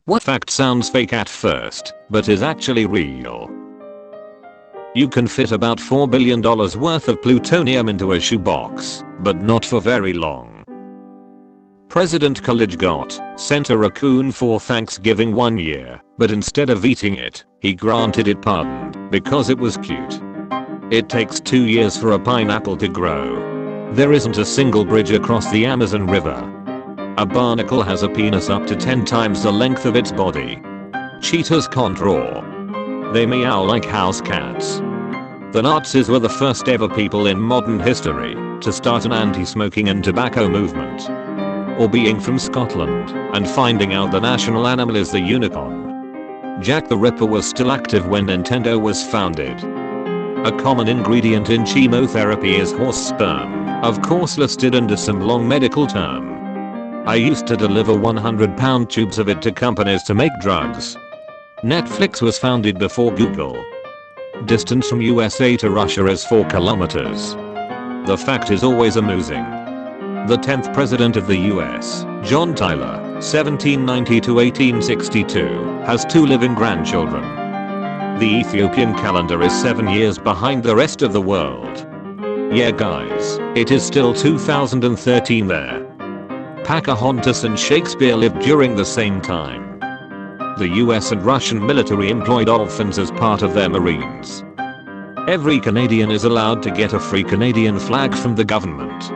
What fact sounds fake at first, but is actually real? You can fit about $4 billion worth of plutonium into a shoebox, but not for very long. President Coolidge got sent a raccoon for Thanksgiving one year, but instead of eating it, he granted it pardon because it was cute. It takes 2 years for a pineapple to grow. There isn't a single bridge across the Amazon River. A barnacle has a penis up to 10 times the length of its body. Cheetahs can't roar. They meow like house cats. The Nazis were the first ever people in modern history to start an anti-smoking and tobacco movement. Or being from Scotland and finding out the national animal is the unicorn. Jack the Ripper was still active when Nintendo was founded. A common ingredient in chemotherapy is horse sperm, of course listed under some long medical term. I used to deliver 100-pound tubes of it to companies to make drugs. Netflix was founded before Google. Distance from USA to Russia is 4 kilometers. The fact is always amusing. The 10th president of the US, John Tyler, 1790 to 1862, has 2 living grandchildren. The Ethiopian calendar is 7 years behind the rest of the world. Yeah guys, it is still 2013 there. Pocahontas and Shakespeare lived during the same time. The US and Russian military employ dolphins as part of their marines. Every Canadian is allowed to get a free Canadian flag from the government.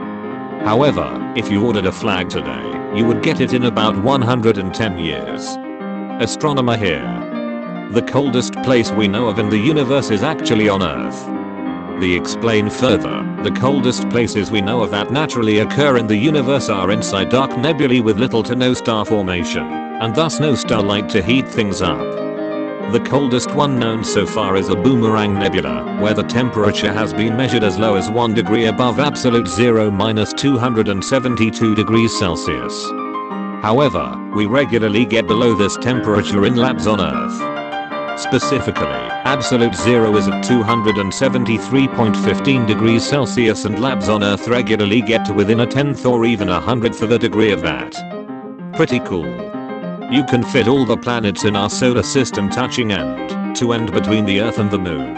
However, if you ordered a flag today, you would get it in about 110 years. Astronomer here. The coldest place we know of in the universe is actually on Earth. They explain further, the coldest places we know of that naturally occur in the universe are inside dark nebulae with little to no star formation, and thus no starlight to heat things up. The coldest one known so far is a Boomerang Nebula, where the temperature has been measured as low as 1 degree above absolute zero -272 degrees Celsius. However, we regularly get below this temperature in labs on Earth. Specifically, absolute zero is at 273.15 degrees Celsius and labs on Earth regularly get to within a 10th or even a 100th of a degree of that. Pretty cool. You can fit all the planets in our solar system touching end to end between the Earth and the Moon.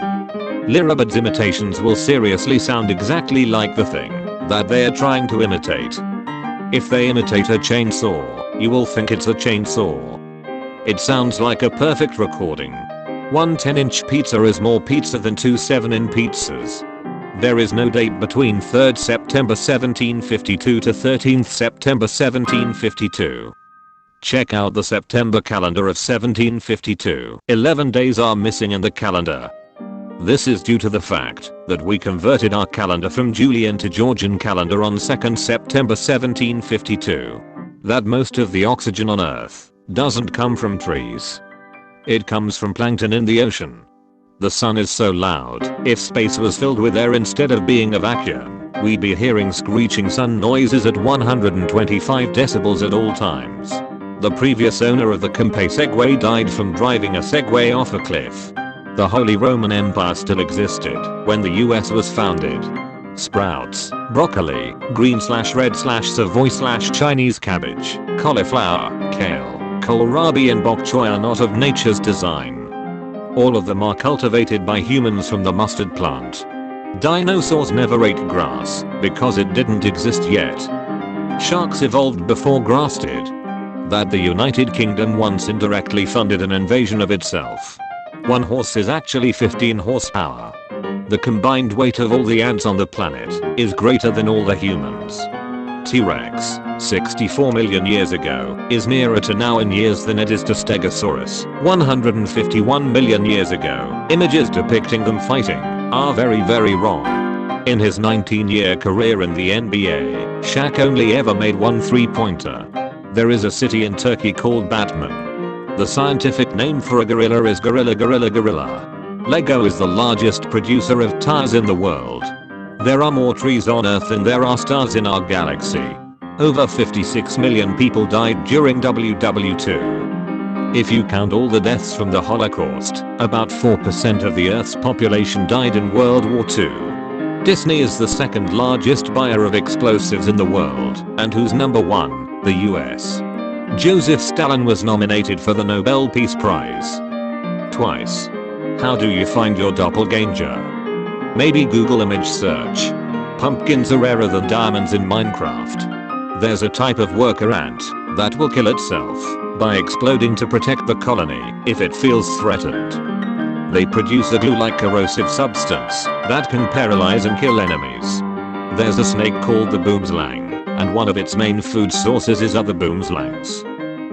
Lirabad's imitations will seriously sound exactly like the thing that they are trying to imitate. If they imitate a chainsaw, you will think it's a chainsaw. It sounds like a perfect recording. One 10-inch pizza is more pizza than 2 7-inch pizzas. There is no date between 3rd September 1752 to 13th September 1752. Check out the September calendar of 1752. 11 days are missing in the calendar. This is due to the fact that we converted our calendar from Julian to Georgian calendar on 2nd September 1752. That most of the oxygen on Earth doesn't come from trees. It comes from plankton in the ocean. The sun is so loud, if space was filled with air instead of being a vacuum, we'd be hearing screeching sun noises at 125 decibels at all times. The previous owner of the Kempe Segway died from driving a Segway off a cliff. The Holy Roman Empire still existed when the US was founded. Sprouts, broccoli, green/red/Savoy/Chinese cabbage, cauliflower, kale, kohlrabi and bok choy are not of nature's design. All of them are cultivated by humans from the mustard plant. Dinosaurs never ate grass because it didn't exist yet. Sharks evolved before grass did. That the United Kingdom once indirectly funded an invasion of itself. One horse is actually 15 horsepower. The combined weight of all the ants on the planet is greater than all the humans. T-Rex, 64 million years ago, is nearer to now in years than it is to Stegosaurus, 151 million years ago. Images depicting them fighting are very wrong. In his 19-year career in the NBA, Shaq only ever made 1 3-pointer. There is a city in Turkey called Batman. The scientific name for a gorilla is gorilla. Lego is the largest producer of tires in the world. There are more trees on Earth than there are stars in our galaxy. Over 56 million people died during WW2. If you count all the deaths from the Holocaust, about 4% of the Earth's population died in World War II. Disney is the second largest buyer of explosives in the world, and who's number one? The US. Joseph Stalin was nominated for the Nobel Peace Prize twice. How do you find your doppelganger? Maybe Google image search. Pumpkins are rarer than diamonds in Minecraft. There's a type of worker ant that will kill itself by exploding to protect the colony if it feels threatened. They produce a glue-like corrosive substance that can paralyze and kill enemies. There's a snake called the boomslang, and one of its main food sources is other boomslangs.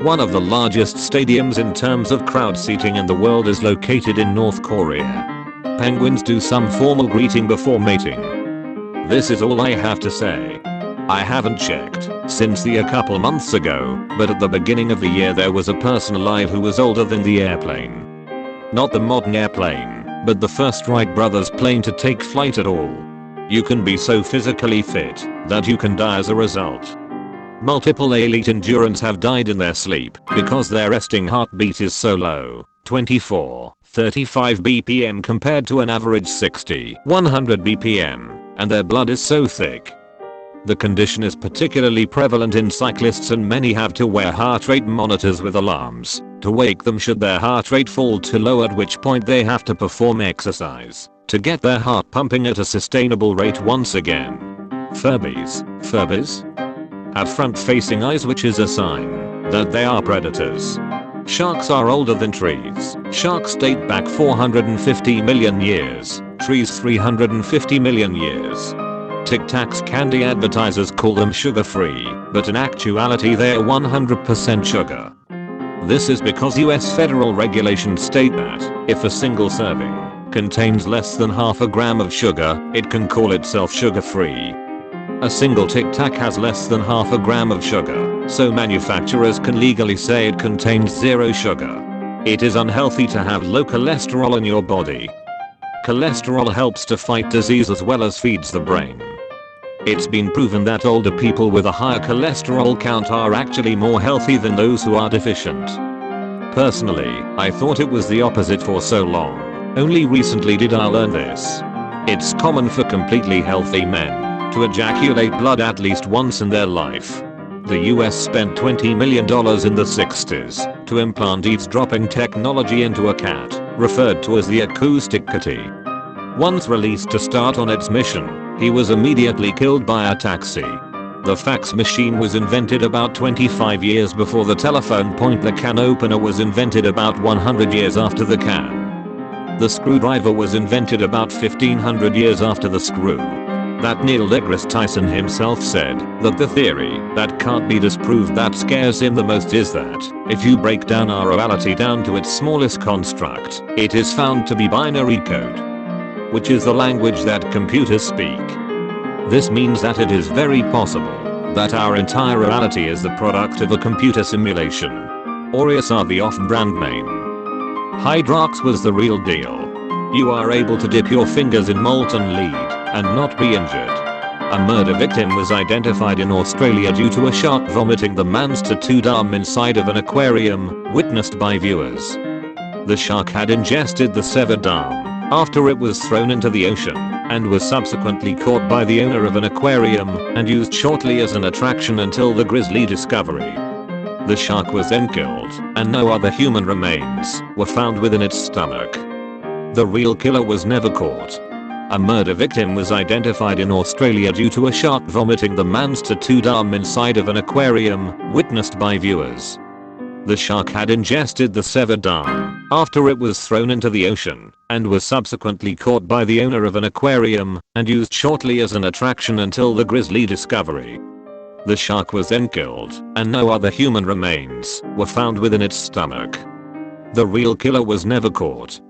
One of the largest stadiums in terms of crowd seating in the world is located in North Korea. Penguins do some formal greeting before mating. This is all I have to say. I haven't checked since a couple months ago, but at the beginning of the year there was a person alive who was older than the airplane. Not the modern airplane, but the first Wright brothers plane to take flight at all. You can be so physically fit that you can die as a result. Multiple elite endurance have died in their sleep because their resting heartbeat is so low, 24-35 BPM compared to an average 60-100 BPM, and their blood is so thick. The condition is particularly prevalent in cyclists, and many have to wear heart rate monitors with alarms to wake them should their heart rate fall too low, at which point they have to perform exercise to get their heart pumping at a sustainable rate once again. Furbies have front-facing eyes, which is a sign that they are predators. Sharks are older than trees. Sharks date back 450 million years, trees 350 million years. Tic Tacs candy advertisers call them sugar-free, but in actuality they are 100% sugar. This is because US federal regulations state that if a single serving contains less than half a gram of sugar, it can call itself sugar-free. A single Tic Tac has less than half a gram of sugar, so manufacturers can legally say it contains zero sugar. It is unhealthy to have low cholesterol in your body. Cholesterol helps to fight disease as well as feeds the brain. It's been proven that older people with a higher cholesterol count are actually more healthy than those who are deficient. Personally, I thought it was the opposite for so long. Only recently did I learn this. It's common for completely healthy men to ejaculate blood at least once in their life. The US spent $20 million in the 60s to implant eavesdropping technology into a cat, referred to as the acoustic kitty. Once released to start on its mission, he was immediately killed by a taxi. The fax machine was invented about 25 years before the telephone point. The can opener was invented about 100 years after the can. The screwdriver was invented about 1500 years after the screw. That Neil deGrasse Tyson himself said that the theory that can't be disproved that scares him the most is that if you break down our reality down to its smallest construct, it is found to be binary code, which is the language that computers speak. This means that it is very possible that our entire reality is the product of a computer simulation. Aureus are the off-brand name. Hydrox was the real deal. You are able to dip your fingers in molten lead and not be injured. A murder victim was identified in Australia due to a shark vomiting the man's tattooed arm inside of an aquarium, witnessed by viewers. The shark had ingested the severed arm after it was thrown into the ocean, and was subsequently caught by the owner of an aquarium and used shortly as an attraction until the grisly discovery. The shark was then killed, and no other human remains were found within its stomach. The real killer was never caught. A murder victim was identified in Australia due to a shark vomiting the man's tattooed arm inside of an aquarium, witnessed by viewers. The shark had ingested the severed arm after it was thrown into the ocean, and was subsequently caught by the owner of an aquarium and used shortly as an attraction until the grisly discovery. The shark was then killed, and no other human remains were found within its stomach. The real killer was never caught.